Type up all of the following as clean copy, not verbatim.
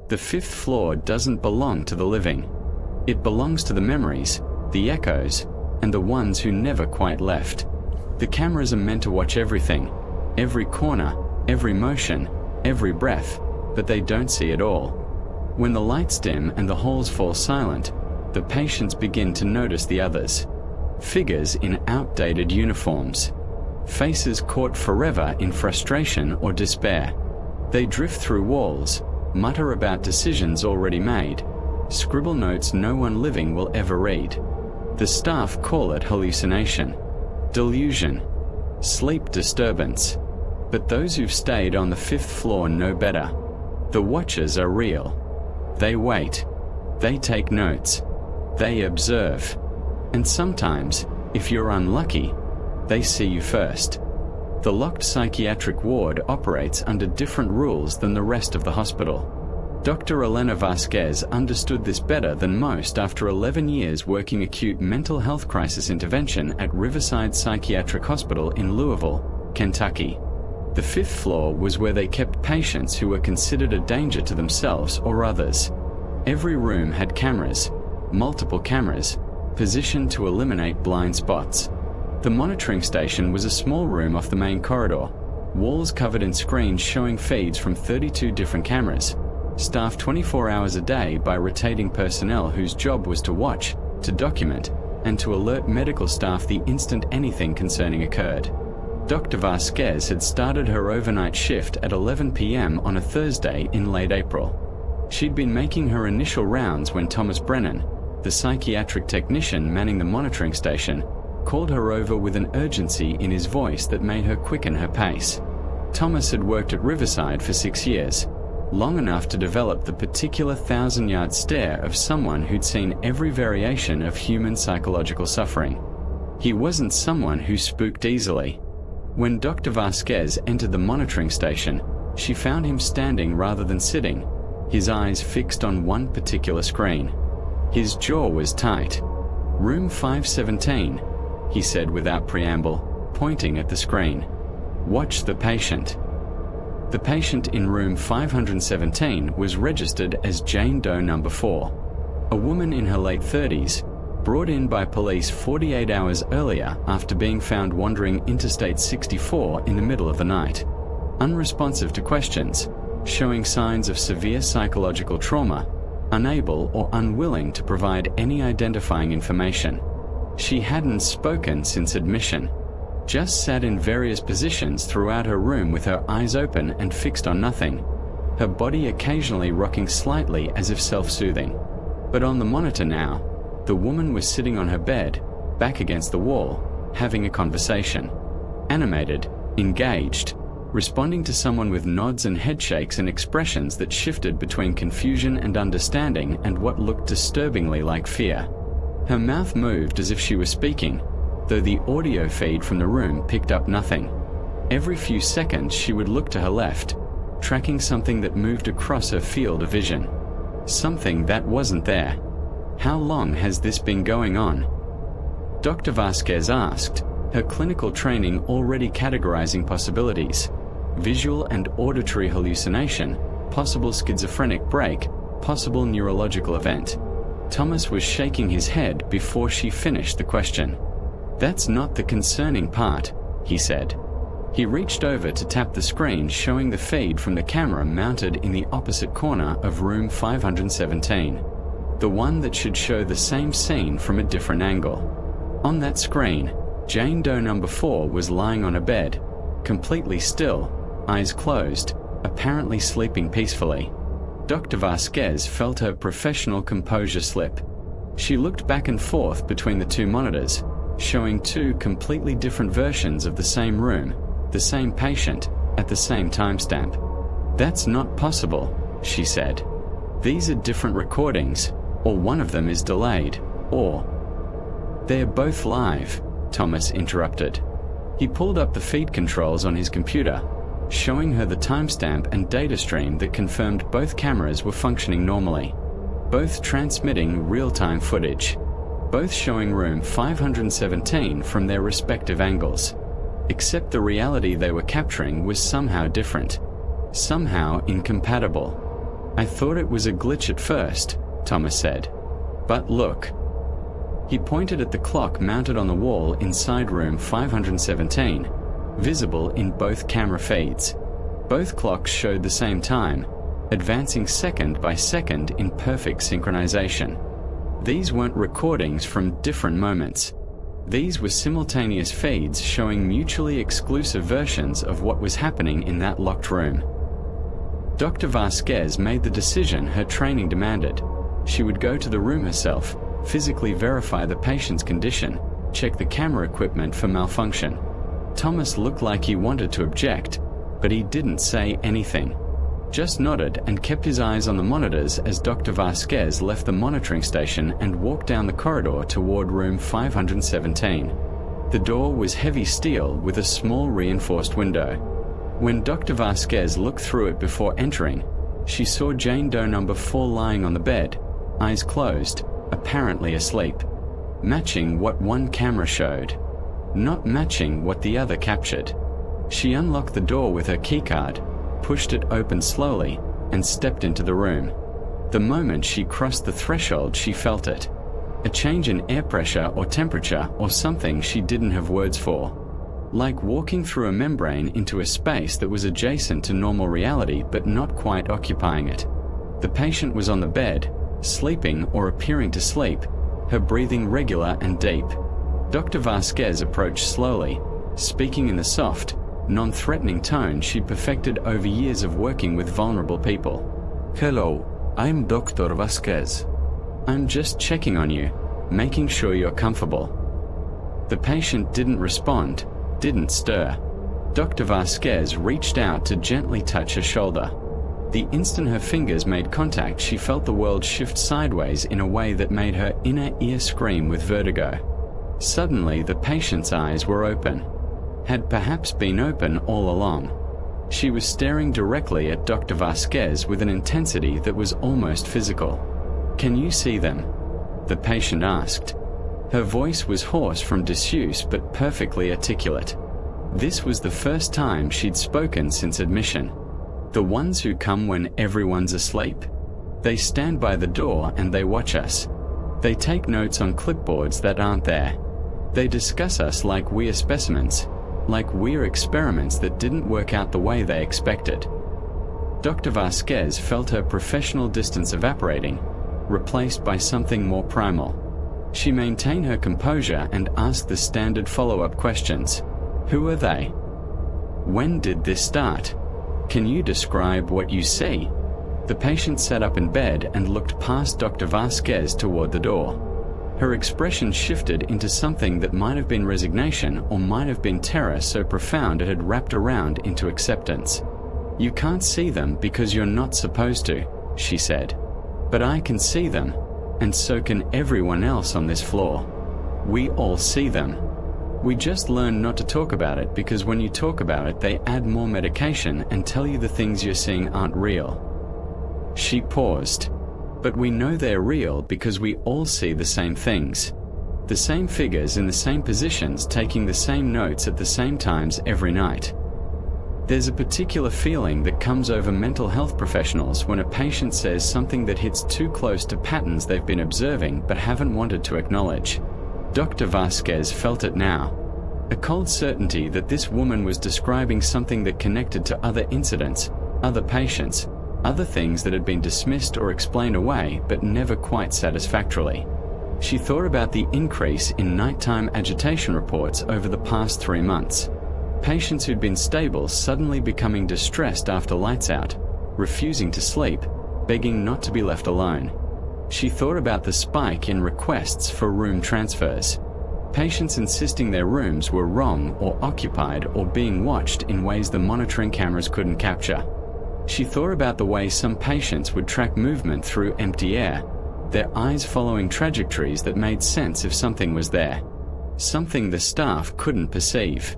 The fifth floor doesn't belong to the living. It belongs to the memories, the echoes, and the ones who never quite left. The cameras are meant to watch everything, every corner, every motion, every breath, but they don't see it all. When the lights dim and the halls fall silent, the patients begin to notice the others. Figures in outdated uniforms. Faces caught forever in frustration or despair. They drift through walls, mutter about decisions already made, scribble notes no one living will ever read. The staff call it hallucination, delusion, sleep disturbance. But those who've stayed on the fifth floor know better. The watchers are real. They wait. They take notes. They observe. And sometimes, if you're unlucky, they see you first. The locked psychiatric ward operates under different rules than the rest of the hospital. Dr. Elena Vasquez understood this better than most after 11 years working acute mental health crisis intervention at Riverside Psychiatric Hospital in Louisville, Kentucky. The fifth floor was where they kept patients who were considered a danger to themselves or others. Every room had cameras, multiple cameras, positioned to eliminate blind spots. The monitoring station was a small room off the main corridor, walls covered in screens showing feeds from 32 different cameras, staffed 24 hours a day by rotating personnel whose job was to watch, to document, and to alert medical staff the instant anything concerning occurred. Dr. Vasquez had started her overnight shift at 11 p.m. on a Thursday in late April. She'd been making her initial rounds when Thomas Brennan, the psychiatric technician manning the monitoring station, called her over with an urgency in his voice that made her quicken her pace. Thomas had worked at Riverside for 6 years, long enough to develop the particular 1,000-yard stare of someone who'd seen every variation of human psychological suffering. He wasn't someone who spooked easily. When Dr. Vasquez entered the monitoring station, she found him standing rather than sitting, his eyes fixed on one particular screen. His jaw was tight. "Room 517, he said without preamble, pointing at the screen. "Watch the patient." The patient in room 517 was registered as Jane Doe number 4, a woman in her late 30s, brought in by police 48 hours earlier after being found wandering Interstate 64 in the middle of the night. Unresponsive to questions, showing signs of severe psychological trauma, unable or unwilling to provide any identifying information. She hadn't spoken since admission, just sat in various positions throughout her room with her eyes open and fixed on nothing, her body occasionally rocking slightly as if self-soothing. But on the monitor now, the woman was sitting on her bed, back against the wall, having a conversation. Animated, engaged, responding to someone with nods and headshakes and expressions that shifted between confusion and understanding and what looked disturbingly like fear. Her mouth moved as if she was speaking, though the audio feed from the room picked up nothing. Every few seconds she would look to her left, tracking something that moved across her field of vision. Something that wasn't there. How long has this been going on? Dr. Vasquez asked, her clinical training already categorizing possibilities: visual and auditory hallucination, possible schizophrenic break, possible neurological event. Thomas was shaking his head before she finished the question. "That's not the concerning part," he said. He reached over to tap the screen showing the feed from the camera mounted in the opposite corner of room 517, the one that should show the same scene from a different angle. On that screen, Jane Doe number 4 was lying on a bed, completely still, eyes closed, apparently sleeping peacefully. Dr. Vasquez felt her professional composure slip. She looked back and forth between the two monitors, showing two completely different versions of the same room, the same patient, at the same timestamp. "That's not possible," she said. "These are different recordings, or one of them is delayed, or—" "They're both live," Thomas interrupted. He pulled up the feed controls on his computer, showing her the timestamp and data stream that confirmed both cameras were functioning normally, both transmitting real-time footage, both showing room 517 from their respective angles. Except the reality they were capturing was somehow different, somehow incompatible. "I thought it was a glitch at first," Thomas said. "But look." He pointed at the clock mounted on the wall inside room 517, visible in both camera feeds. Both clocks showed the same time, advancing second by second in perfect synchronization. These weren't recordings from different moments. These were simultaneous feeds showing mutually exclusive versions of what was happening in that locked room. Dr. Vasquez made the decision her training demanded. She would go to the room herself, physically verify the patient's condition, check the camera equipment for malfunction. Thomas looked like he wanted to object, but he didn't say anything. Just nodded and kept his eyes on the monitors as Dr. Vasquez left the monitoring station and walked down the corridor toward room 517. The door was heavy steel with a small reinforced window. When Dr. Vasquez looked through it before entering, she saw Jane Doe number 4 lying on the bed, eyes closed, apparently asleep. Matching what one camera showed, not matching what the other captured. She unlocked the door with her keycard, pushed it open slowly, and stepped into the room. The moment she crossed the threshold, she felt it. A change in air pressure or temperature or something she didn't have words for. Like walking through a membrane into a space that was adjacent to normal reality but not quite occupying it. The patient was on the bed, sleeping or appearing to sleep, her breathing regular and deep. Dr. Vasquez approached slowly, speaking in the soft, non-threatening tone she'd perfected over years of working with vulnerable people. "Hello, I'm Dr. Vasquez. I'm just checking on you, making sure you're comfortable." The patient didn't respond, didn't stir. Dr. Vasquez reached out to gently touch her shoulder. The instant her fingers made contact, she felt the world shift sideways in a way that made her inner ear scream with vertigo. Suddenly, the patient's eyes were open. Had perhaps been open all along. She was staring directly at Dr. Vasquez with an intensity that was almost physical. "Can you see them?" the patient asked. Her voice was hoarse from disuse but perfectly articulate. This was the first time she'd spoken since admission. "The ones who come when everyone's asleep. They stand by the door and they watch us. They take notes on clipboards that aren't there. They discuss us like we're specimens, like we're experiments that didn't work out the way they expected." Dr. Vasquez felt her professional distance evaporating, replaced by something more primal. She maintained her composure and asked the standard follow-up questions. "Who are they? When did this start? Can you describe what you see?" The patient sat up in bed and looked past Dr. Vasquez toward the door. Her expression shifted into something that might have been resignation or might have been terror so profound it had wrapped around into acceptance. "You can't see them because you're not supposed to," she said. "But I can see them, and so can everyone else on this floor. We all see them. We just learn not to talk about it because when you talk about it, they add more medication and tell you the things you're seeing aren't real." She paused. "But we know they're real because we all see the same things. The same figures in the same positions taking the same notes at the same times every night. There's a particular feeling that comes over mental health professionals when a patient says something that hits too close to patterns they've been observing but haven't wanted to acknowledge." Dr. Vasquez felt it now. A cold certainty that this woman was describing something that connected to other incidents, other patients, other things that had been dismissed or explained away but never quite satisfactorily. She thought about the increase in nighttime agitation reports over the past 3 months. Patients who'd been stable suddenly becoming distressed after lights out, refusing to sleep, begging not to be left alone. She thought about the spike in requests for room transfers. Patients insisting their rooms were wrong or occupied or being watched in ways the monitoring cameras couldn't capture. She thought about the way some patients would track movement through empty air, their eyes following trajectories that made sense if something was there, something the staff couldn't perceive.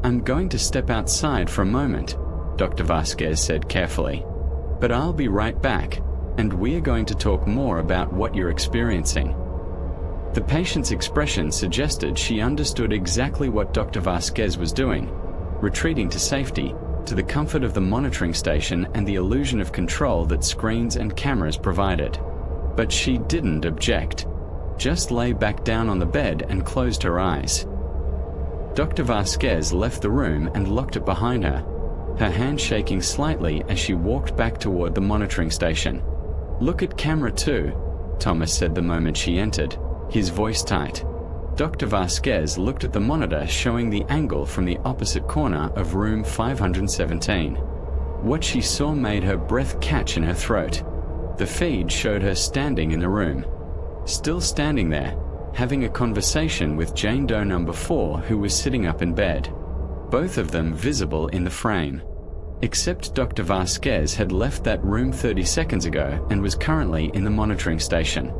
"I'm going to step outside for a moment," Dr. Vasquez said carefully. "But I'll be right back, and we're going to talk more about what you're experiencing." The patient's expression suggested she understood exactly what Dr. Vasquez was doing, retreating to safety, to the comfort of the monitoring station and the illusion of control that screens and cameras provided. But she didn't object, just lay back down on the bed and closed her eyes. Dr. Vasquez left the room and locked it behind her, her hand shaking slightly as she walked back toward the monitoring station. "Look at camera 2, Thomas said the moment she entered, his voice tight. Dr. Vasquez looked at the monitor showing the angle from the opposite corner of room 517. What she saw made her breath catch in her throat. The feed showed her standing in the room, still standing there, having a conversation with Jane Doe number 4, who was sitting up in bed, both of them visible in the frame. Except Dr. Vasquez had left that room 30 seconds ago and was currently in the monitoring station.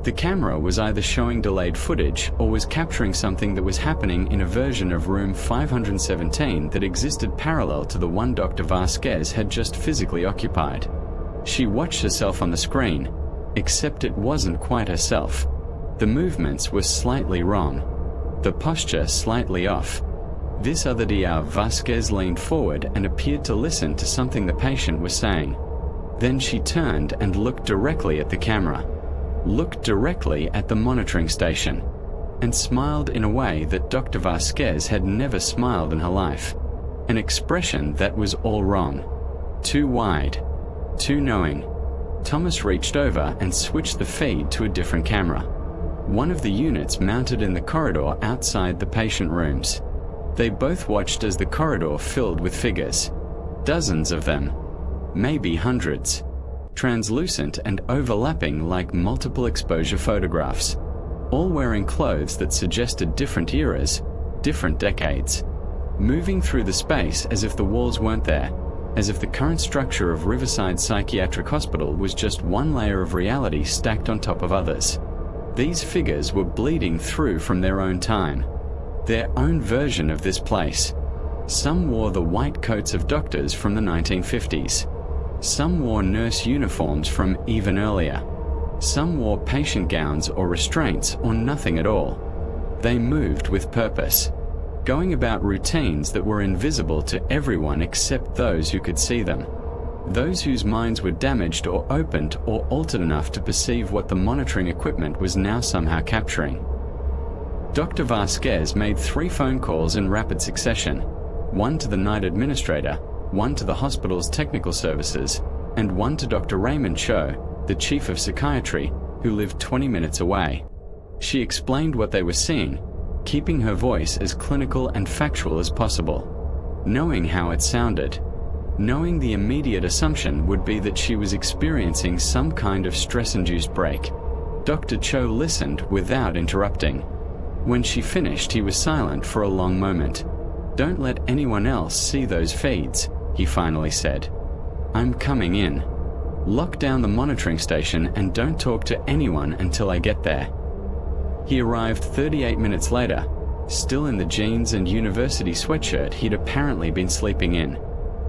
The camera was either showing delayed footage or was capturing something that was happening in a version of room 517 that existed parallel to the one Dr. Vasquez had just physically occupied. She watched herself on the screen, except it wasn't quite herself. The movements were slightly wrong, the posture slightly off. This other Dr. Vasquez leaned forward and appeared to listen to something the patient was saying. Then she turned and looked directly at the camera, looked directly at the monitoring station, and smiled in a way that Dr. Vasquez had never smiled in her life. An expression that was all wrong. Too wide, too knowing. Thomas reached over and switched the feed to a different camera, one of the units mounted in the corridor outside the patient rooms. They both watched as the corridor filled with figures, dozens of them, maybe hundreds, translucent and overlapping like multiple exposure photographs, all wearing clothes that suggested different eras, different decades, moving through the space as if the walls weren't there, as if the current structure of Riverside Psychiatric Hospital was just one layer of reality stacked on top of others. These figures were bleeding through from their own time, their own version of this place. Some wore the white coats of doctors from the 1950s. Some wore nurse uniforms from even earlier. Some wore patient gowns or restraints or nothing at all. They moved with purpose, going about routines that were invisible to everyone except those who could see them, those whose minds were damaged or opened or altered enough to perceive what the monitoring equipment was now somehow capturing. Dr. Vasquez made 3 phone calls in rapid succession, one to the night administrator, one to the hospital's technical services, and one to Dr. Raymond Cho, the chief of psychiatry, who lived 20 minutes away. She explained what they were seeing, keeping her voice as clinical and factual as possible, knowing how it sounded, knowing the immediate assumption would be that she was experiencing some kind of stress-induced break. Dr. Cho listened without interrupting. When she finished, he was silent for a long moment. "Don't let anyone else see those feeds," he finally said. "I'm coming in. Lock down the monitoring station and don't talk to anyone until I get there." He arrived 38 minutes later, still in the jeans and university sweatshirt he'd apparently been sleeping in.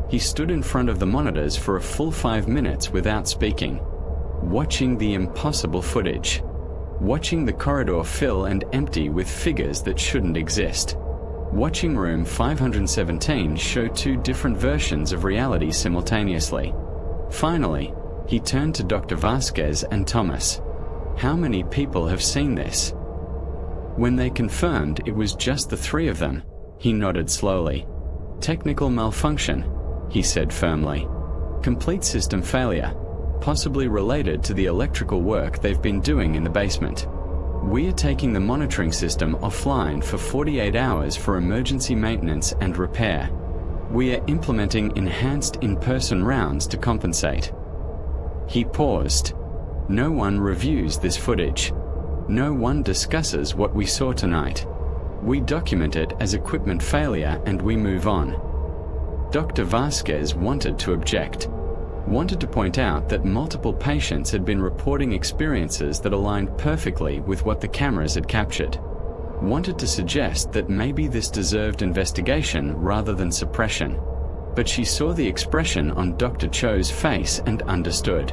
He stood in front of the monitors for a full 5 minutes without speaking, watching the impossible footage, watching the corridor fill and empty with figures that shouldn't exist, watching room 517 show 2 different versions of reality simultaneously. Finally, he turned to Dr. Vasquez and Thomas. "How many people have seen this?" When they confirmed it was just the 3 of them, he nodded slowly. "Technical malfunction," he said firmly. "Complete system failure, possibly related to the electrical work they've been doing in the basement. We're taking the monitoring system offline for 48 hours for emergency maintenance and repair. We are implementing enhanced in-person rounds to compensate." He paused. "No one reviews this footage. No one discusses what we saw tonight. We document it as equipment failure and we move on." Dr. Vasquez wanted to object, wanted to point out that multiple patients had been reporting experiences that aligned perfectly with what the cameras had captured, wanted to suggest that maybe this deserved investigation rather than suppression. But she saw the expression on Dr. Cho's face and understood.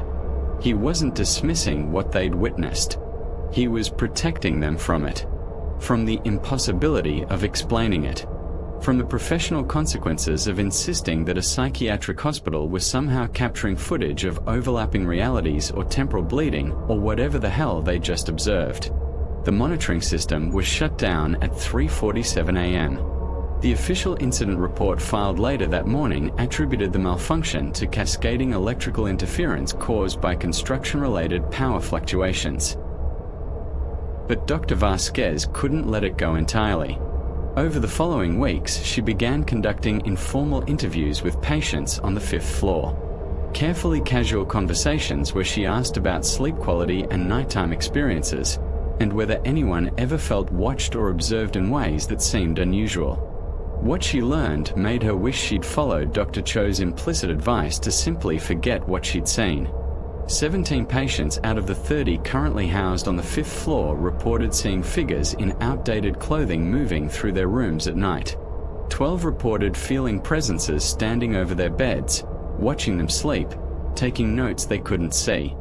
He wasn't dismissing what they'd witnessed. He was protecting them from it, from the impossibility of explaining it. From the professional consequences of insisting that a psychiatric hospital was somehow capturing footage of overlapping realities or temporal bleeding or whatever the hell they just observed. The monitoring system was shut down at 3:47 a.m. The official incident report filed later that morning attributed the malfunction to cascading electrical interference caused by construction-related power fluctuations. But Dr. Vasquez couldn't let it go entirely. Over the following weeks, she began conducting informal interviews with patients on the 5th floor. Carefully casual conversations where she asked about sleep quality and nighttime experiences, and whether anyone ever felt watched or observed in ways that seemed unusual. What she learned made her wish she'd followed Dr. Cho's implicit advice to simply forget what she'd seen. 17 patients out of the 30 currently housed on the 5th floor reported seeing figures in outdated clothing moving through their rooms at night. 12 reported feeling presences standing over their beds, watching them sleep, taking notes they couldn't see.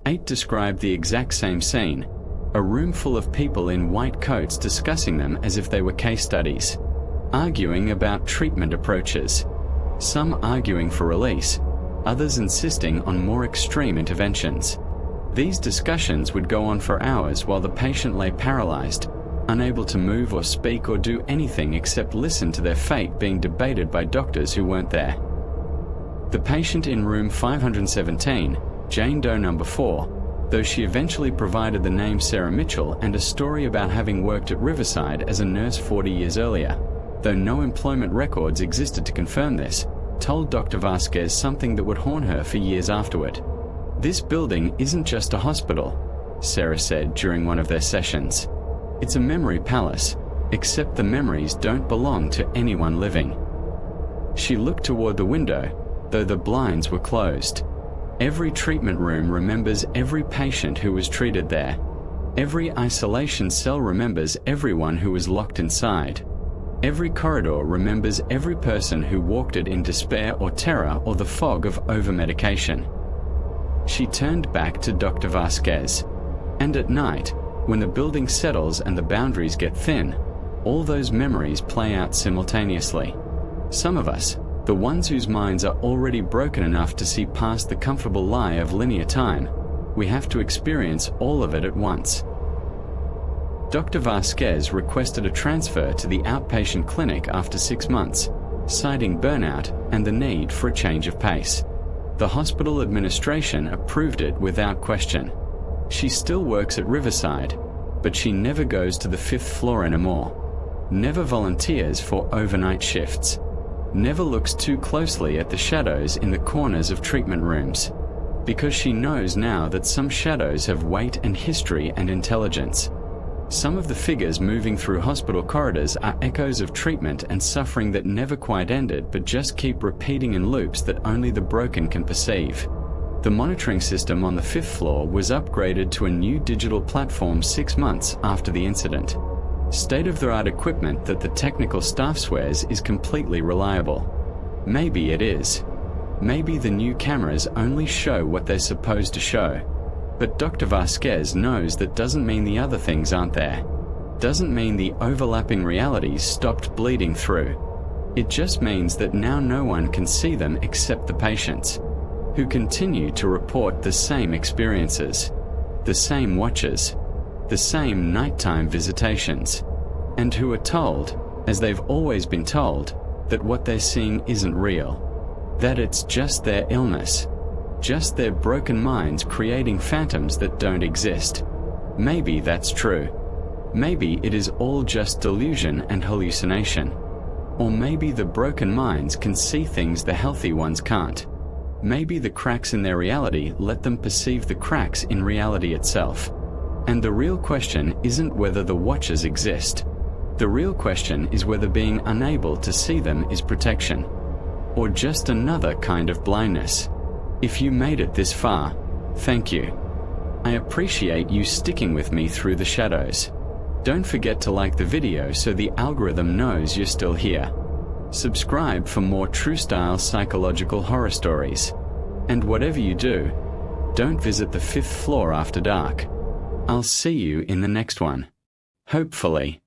8 described the exact same scene, a room full of people in white coats discussing them as if they were case studies, arguing about treatment approaches, some arguing for release, others insisting on more extreme interventions. These discussions would go on for hours while the patient lay paralyzed, unable to move or speak or do anything except listen to their fate being debated by doctors who weren't there. The patient in room 517, Jane Doe number 4, though she eventually provided the name Sarah Mitchell and a story about having worked at Riverside as a nurse 40 years earlier, though no employment records existed to confirm this, told Dr. Vasquez something that would haunt her for years afterward. "This building isn't just a hospital," Sarah said during one of their sessions. "It's a memory palace, except the memories don't belong to anyone living." She looked toward the window, though the blinds were closed. Every treatment room remembers every patient who was treated there. Every isolation cell remembers everyone who was locked inside. Every corridor remembers every person who walked it in despair or terror or the fog of over-medication. She turned back to Dr. Vasquez. And at night, when the building settles and the boundaries get thin, all those memories play out simultaneously. Some of us, the ones whose minds are already broken enough to see past the comfortable lie of linear time, we have to experience all of it at once. Dr. Vasquez requested a transfer to the outpatient clinic after 6 months, citing burnout and the need for a change of pace. The hospital administration approved it without question. She still works at Riverside, but she never goes to the 5th floor anymore, never volunteers for overnight shifts, never looks too closely at the shadows in the corners of treatment rooms, because she knows now that some shadows have weight and history and intelligence. Some of the figures moving through hospital corridors are echoes of treatment and suffering that never quite ended but just keep repeating in loops that only the broken can perceive. The monitoring system on the 5th floor was upgraded to a new digital platform 6 months after the incident. State-of-the-art equipment that the technical staff swears is completely reliable. Maybe it is. Maybe the new cameras only show what they're supposed to show. But Dr. Vasquez knows that doesn't mean the other things aren't there. Doesn't mean the overlapping realities stopped bleeding through. It just means that now no one can see them except the patients, who continue to report the same experiences, the same watches, the same nighttime visitations, and who are told, as they've always been told, that what they're seeing isn't real, that it's just their illness, just their broken minds creating phantoms that don't exist. Maybe that's true. Maybe it is all just delusion and hallucination. Or maybe the broken minds can see things the healthy ones can't. Maybe the cracks in their reality let them perceive the cracks in reality itself. And the real question isn't whether the watchers exist. The real question is whether being unable to see them is protection, or just another kind of blindness. If you made it this far, thank you. I appreciate you sticking with me through the shadows. Don't forget to like the video so the algorithm knows you're still here. Subscribe for more true-style psychological horror stories. And whatever you do, don't visit the 5th floor after dark. I'll see you in the next one. Hopefully.